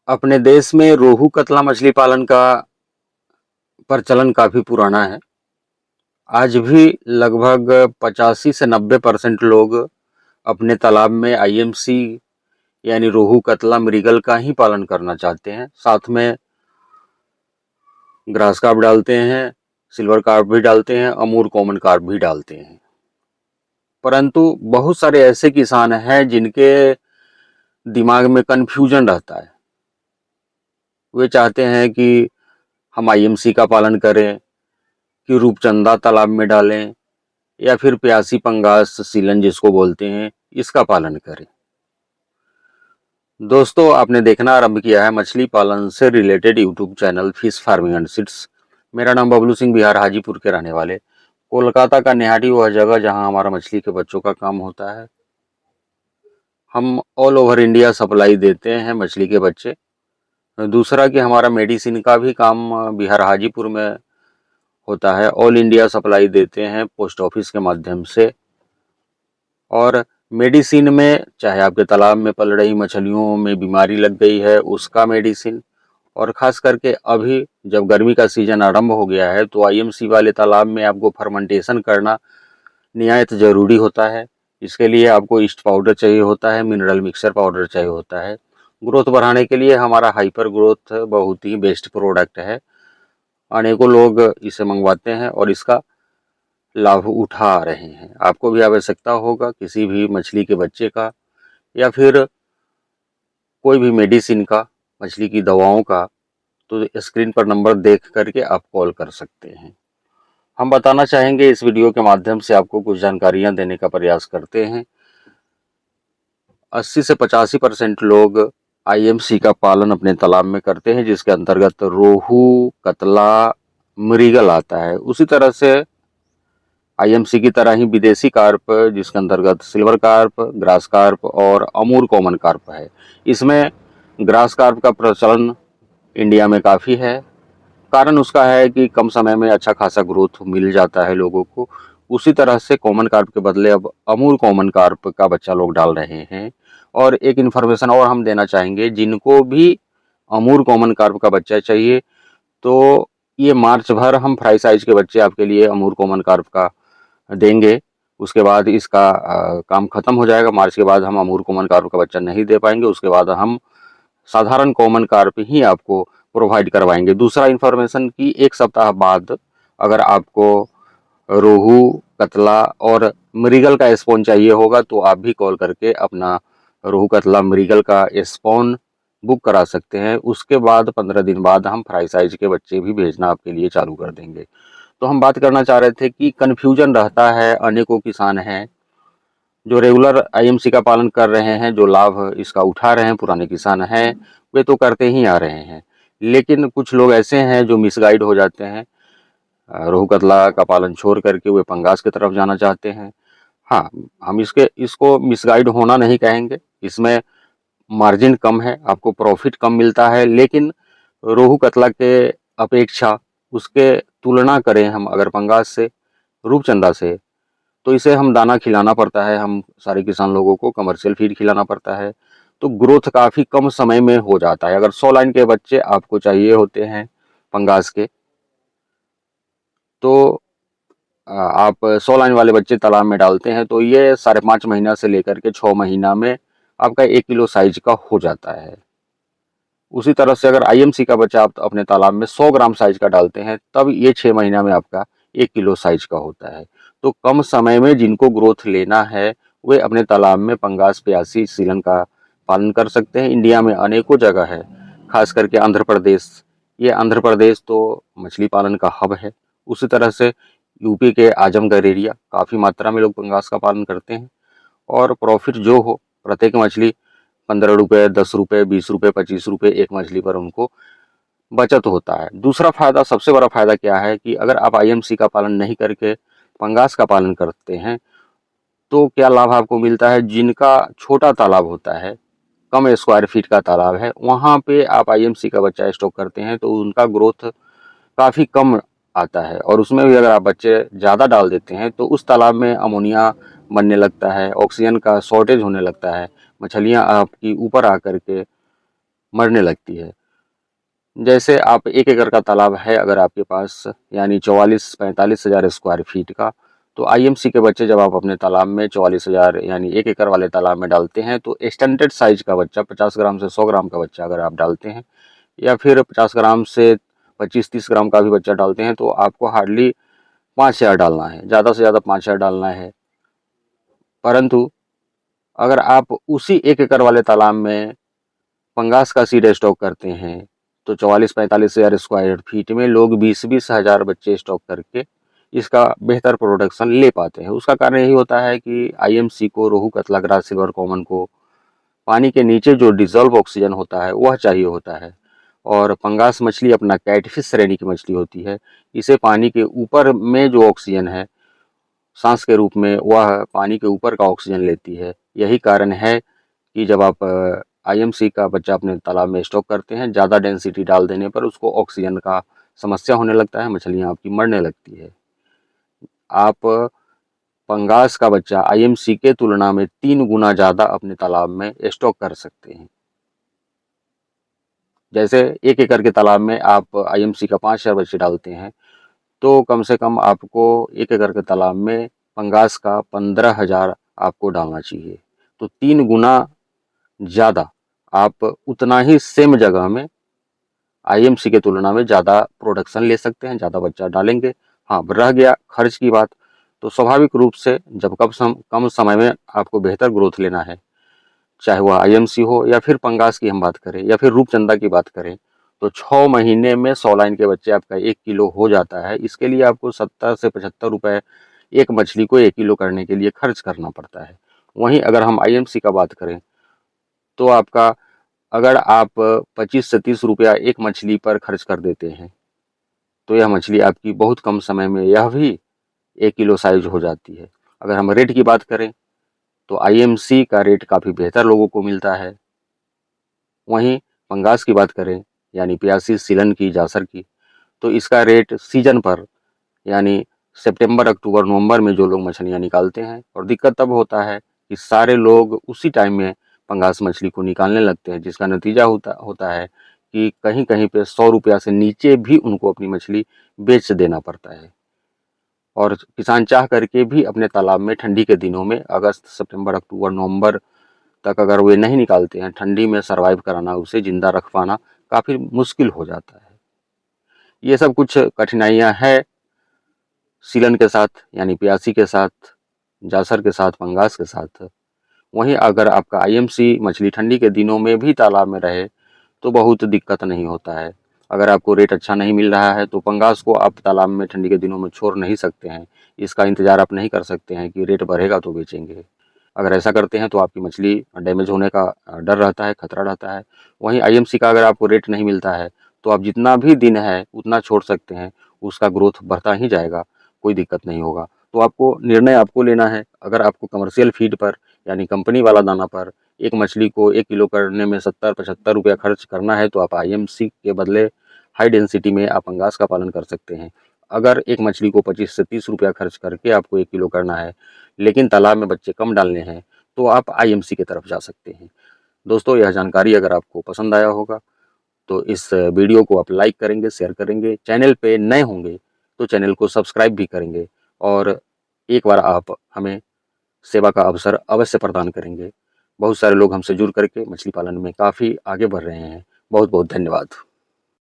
अपने देश में रोहू कतला मछली पालन का प्रचलन काफी पुराना है। आज भी लगभग 85 से 90% लोग अपने तालाब में आईएमसी यानी रोहू कतला मृगल का ही पालन करना चाहते हैं। साथ में ग्रास कार्प डालते हैं, सिल्वर कार्प भी डालते हैं, अमूर कॉमन कार्प भी डालते हैं। परंतु बहुत सारे ऐसे किसान हैं जिनके दिमाग में कंफ्यूजन रहता है। वे चाहते हैं कि हम आईएमसी का पालन करें, कि रूपचंदा तालाब में डालें, या फिर प्यासी पंगास सीलन जिसको बोलते हैं, इसका पालन करें। दोस्तों, आपने देखना आरंभ किया है मछली पालन से related YouTube channel fish farming and seeds. मेरा नाम बबलू सिंह, बिहार हाजीपुर के रहने वाले। कोलकाता का नेहाटी वह जगह जहां हमारा मछली के बच्चों का काम होता है। हम ऑल ओवर इंडिया सप्लाई देते हैं मछली के बच्चे। दूसरा कि हमारा मेडिसिन का भी काम बिहार हाजीपुर में होता है। ऑल इंडिया सप्लाई देते हैं पोस्ट ऑफिस के माध्यम से। और मेडिसिन में चाहे आपके तालाब में पल रही मछलियों में बीमारी लग गई है उसका मेडिसिन, और ख़ास करके अभी जब गर्मी का सीज़न आरंभ हो गया है तो आईएमसी वाले तालाब में आपको फर्मेंटेशन करना निहायत ज़रूरी होता है। इसके लिए आपको ईस्ट पाउडर चाहिए होता है, मिनरल मिक्सर पाउडर चाहिए होता है। ग्रोथ बढ़ाने के लिए हमारा हाइपर ग्रोथ बहुत ही बेस्ट प्रोडक्ट है। अनेकों लोग इसे मंगवाते हैं और इसका लाभ उठा रहे हैं। आपको भी आवश्यकता होगा किसी भी मछली के बच्चे का या फिर कोई भी मेडिसिन का, मछली की दवाओं का, तो स्क्रीन पर नंबर देख करके आप कॉल कर सकते हैं। हम बताना चाहेंगे इस वीडियो के माध्यम से आपको कुछ जानकारियां देने का प्रयास करते हैं। 80 से 85% लोग आईएमसी का पालन अपने तालाब में करते हैं, जिसके अंतर्गत रोहू, कतला, मृगल आता है। उसी तरह से आईएमसी की तरह ही विदेशी कार्प, जिसके अंतर्गत सिल्वर कार्प, ग्रास कार्प और अमूर कॉमन कार्प है। इसमें ग्रास कार्प का प्रचलन इंडिया में काफ़ी है। कारण उसका है कि कम समय में अच्छा खासा ग्रोथ मिल जाता है लोगों को। उसी तरह से कॉमन कार्प के बदले अब अमूर कॉमन कार्प का बच्चा लोग डाल रहे हैं। और एक इन्फॉर्मेशन और हम देना चाहेंगे, जिनको भी अमूर कॉमन कार्प का बच्चा चाहिए तो ये मार्च भर हम फ्राई साइज के बच्चे आपके लिए अमूर कॉमन कार्प का देंगे। उसके बाद इसका काम खत्म हो जाएगा। मार्च के बाद हम अमूर कॉमन कार्प का बच्चा नहीं दे पाएंगे। उसके बाद हम साधारण कॉमन कार्प ही आपको प्रोवाइड करवाएंगे। दूसरा इन्फॉर्मेशन कि एक सप्ताह बाद अगर आपको रोहू, कतला और मृगल का स्पॉन चाहिए होगा तो आप भी कॉल करके अपना रोहू, कतला, मृगल का स्पॉन बुक करा सकते हैं। उसके बाद 15 दिन बाद हम फ्राई साइज के बच्चे भी भेजना आपके लिए चालू कर देंगे। तो हम बात करना चाह रहे थे कि कन्फ्यूजन रहता है। अनेकों किसान हैं जो रेगुलर आईएमसी का पालन कर रहे हैं, जो लाभ इसका उठा रहे हैं, पुराने किसान हैं, वे तो करते ही आ रहे हैं। लेकिन कुछ लोग ऐसे हैं जो मिसगाइड हो जाते हैं। रोहू कतला का पालन छोड़ करके वे पंगास की तरफ जाना चाहते हैं। हाँ, हम इसको मिसगाइड होना नहीं कहेंगे। इसमें मार्जिन कम है, आपको प्रॉफिट कम मिलता है, लेकिन रोहू कतला के अपेक्षा उसके तुलना करें हम अगर पंगास से, रूपचंदा से, तो इसे हम दाना खिलाना पड़ता है, हम सारे किसान लोगों को कमर्शियल फीड खिलाना पड़ता है। तो ग्रोथ काफ़ी कम समय में हो जाता है। अगर 100 लाइन के बच्चे आपको चाहिए होते हैं पंगास के, तो आप 100 लाइन वाले बच्चे तालाब में डालते हैं तो ये 5.5 महीना से लेकर के 6 महीना में आपका 1 किलो साइज का हो जाता है। उसी तरह से अगर आईएमसी का बच्चा आप अपने तालाब में 100 ग्राम साइज का डालते हैं तब ये 6 महीना में आपका 1 किलो साइज का होता है। तो कम समय में जिनको ग्रोथ लेना है वे अपने तालाब में पंगास, प्यासी, सीलन का पालन कर सकते हैं। इंडिया में अनेकों जगह है, खास करके आंध्र प्रदेश। ये आंध्र प्रदेश तो मछली पालन का हब है। उसी तरह से यूपी के आजमगढ़ एरिया काफ़ी मात्रा में लोग पंगास का पालन करते हैं। और प्रॉफिट जो हो, प्रत्येक मछली 15 रुपये, 10 रुपये, 20 रुपये, 25 रुपये एक मछली पर उनको बचत होता है। दूसरा फायदा, सबसे बड़ा फायदा क्या है कि अगर आप आईएमसी का पालन नहीं करके पंगास का पालन करते हैं तो क्या लाभ आपको मिलता है। जिनका छोटा तालाब होता है, कम स्क्वायर फीट का तालाब है, वहाँ पे आप आईएमसी का बच्चा स्टॉक करते हैं तो उनका ग्रोथ काफ़ी कम आता है। और उसमें भी अगर आप बच्चे ज़्यादा डाल देते हैं तो उस तालाब में अमोनिया बनने लगता है, ऑक्सीजन का शॉर्टेज होने लगता है। मछलियाँ आपकी ऊपर आकर के मरने लगती है। जैसे आप 1 एकड़ का तालाब है अगर आपके पास, यानी 44-45 हज़ार स्क्वायर फीट का, तो आईएमसी के बच्चे जब आप अपने तालाब में 44,000 यानी 1 एकड़ वाले तालाब में डालते हैं, तो स्टैंडर्ड साइज का बच्चा 50 ग्राम से 100 ग्राम का बच्चा अगर आप डालते हैं, या फिर 50 ग्राम से 25-30 ग्राम का भी बच्चा डालते हैं, तो आपको हार्डली 5,000 डालना है, ज़्यादा से ज़्यादा 5,000 डालना है। परंतु अगर आप उसी 1 एकड़ वाले तालाब में फंगास का सीड स्टॉक करते हैं, तो 44-45 हज़ार स्क्वायर फीट में लोग 20-20 हज़ार बच्चे स्टॉक करके इसका बेहतर प्रोडक्शन ले पाते हैं। उसका कारण यही होता है कि आईएमसी को, रोहू, कतला, ग्रास सिल्वर कॉमन को पानी के नीचे जो डिजॉल्व ऑक्सीजन होता है वह चाहिए होता है, और पंगास मछली अपना कैटफिश श्रेणी की मछली होती है। इसे पानी के ऊपर में जो ऑक्सीजन है सांस के रूप में, वह पानी के ऊपर का ऑक्सीजन लेती है। यही कारण है कि जब आप आईएमसी का बच्चा अपने तालाब में स्टॉक करते हैं, ज़्यादा डेंसिटी डाल देने पर उसको ऑक्सीजन का समस्या होने लगता है, मछलियाँ आपकी मरने लगती है। आप पंगास का बच्चा आईएमसी के तुलना में 3 गुना ज़्यादा अपने तालाब में स्टॉक कर सकते हैं। जैसे 1 एकड़ के तालाब में आप आईएमसी का 5,000 बच्चे डालते हैं, तो कम से कम आपको 1 एकड़ के तालाब में पंगास का 15,000 आपको डालना चाहिए। तो 3 गुना ज़्यादा आप उतना ही सेम जगह में आईएमसी के तुलना में ज़्यादा प्रोडक्शन ले सकते हैं, ज़्यादा बच्चा डालेंगे। हाँ, रह गया खर्च की बात, तो स्वाभाविक रूप से जब कम समय में आपको बेहतर ग्रोथ लेना है, चाहे वह आईएमसी हो या फिर पंगास की हम बात करें या फिर रूपचंदा की बात करें, तो 6 महीने में 100 लाइन के बच्चे आपका 1 किलो हो जाता है। इसके लिए आपको 70 से 75 रुपए एक मछली को 1 किलो करने के लिए खर्च करना पड़ता है। वहीं अगर हम आईएमसी का बात करें, तो आपका, अगर आप 25 से 30 रुपया एक मछली पर खर्च कर देते हैं, तो यह मछली आपकी बहुत कम समय में यह भी 1 किलो साइज हो जाती है। अगर हम रेट की बात करें, तो आईएमसी का रेट काफ़ी बेहतर लोगों को मिलता है। वहीं पंगास की बात करें, यानी प्यासी, सीलन की, जासर की, तो इसका रेट सीजन पर, यानी सितंबर, अक्टूबर, नवंबर में जो लोग मछलियाँ निकालते हैं, और दिक्कत तब होता है कि सारे लोग उसी टाइम में पंगास मछली को निकालने लगते हैं, जिसका नतीजा होता है कि कहीं कहीं पे 100 रुपया से नीचे भी उनको अपनी मछली बेच देना पड़ता है। और किसान चाह करके भी अपने तालाब में ठंडी के दिनों में, अगस्त, सितंबर, अक्टूबर, नवंबर तक अगर वे नहीं निकालते हैं, ठंडी में सरवाइव कराना, उसे जिंदा रख पाना काफ़ी मुश्किल हो जाता है। ये सब कुछ कठिनाइयाँ हैं सीलन के साथ, यानी प्यासी के साथ, जासर के साथ, पंगास के साथ। वहीं अगर आपका आईएमसी मछली ठंडी के दिनों में भी तालाब में रहे, तो बहुत दिक्कत नहीं होता है। अगर आपको रेट अच्छा नहीं मिल रहा है, तो पंगास को आप तालाब में ठंडी के दिनों में छोड़ नहीं सकते हैं। इसका इंतज़ार आप नहीं कर सकते हैं कि रेट बढ़ेगा तो बेचेंगे। अगर ऐसा करते हैं तो आपकी मछली डैमेज होने का डर रहता है, खतरा रहता है। वहीं आईएमसी का अगर आपको रेट नहीं मिलता है, तो आप जितना भी दिन है उतना छोड़ सकते हैं, उसका ग्रोथ बढ़ता ही जाएगा, कोई दिक्कत नहीं होगा। तो आपको निर्णय आपको लेना है। अगर आपको कमर्शियल फीड पर, यानी कंपनी वाला दाना पर एक मछली को 1 किलो करने में 70-75 रुपया खर्च करना है, तो आप आईएमसी के बदले हाई डेंसिटी में आप पंगास का पालन कर सकते हैं। अगर एक मछली को 25 से 30 रुपया खर्च करके आपको 1 किलो करना है, लेकिन तालाब में बच्चे कम डालने हैं, तो आप आईएमसी की तरफ जा सकते हैं। दोस्तों, यह जानकारी अगर आपको पसंद आया होगा, तो इस वीडियो को आप लाइक करेंगे, शेयर करेंगे। चैनल पे नए होंगे तो चैनल को सब्सक्राइब भी करेंगे, और एक बार आप हमें सेवा का अवसर अवश्य प्रदान करेंगे। बहुत सारे लोग हमसे जुड़ करके मछली पालन में काफ़ी आगे बढ़ रहे हैं। बहुत बहुत धन्यवाद।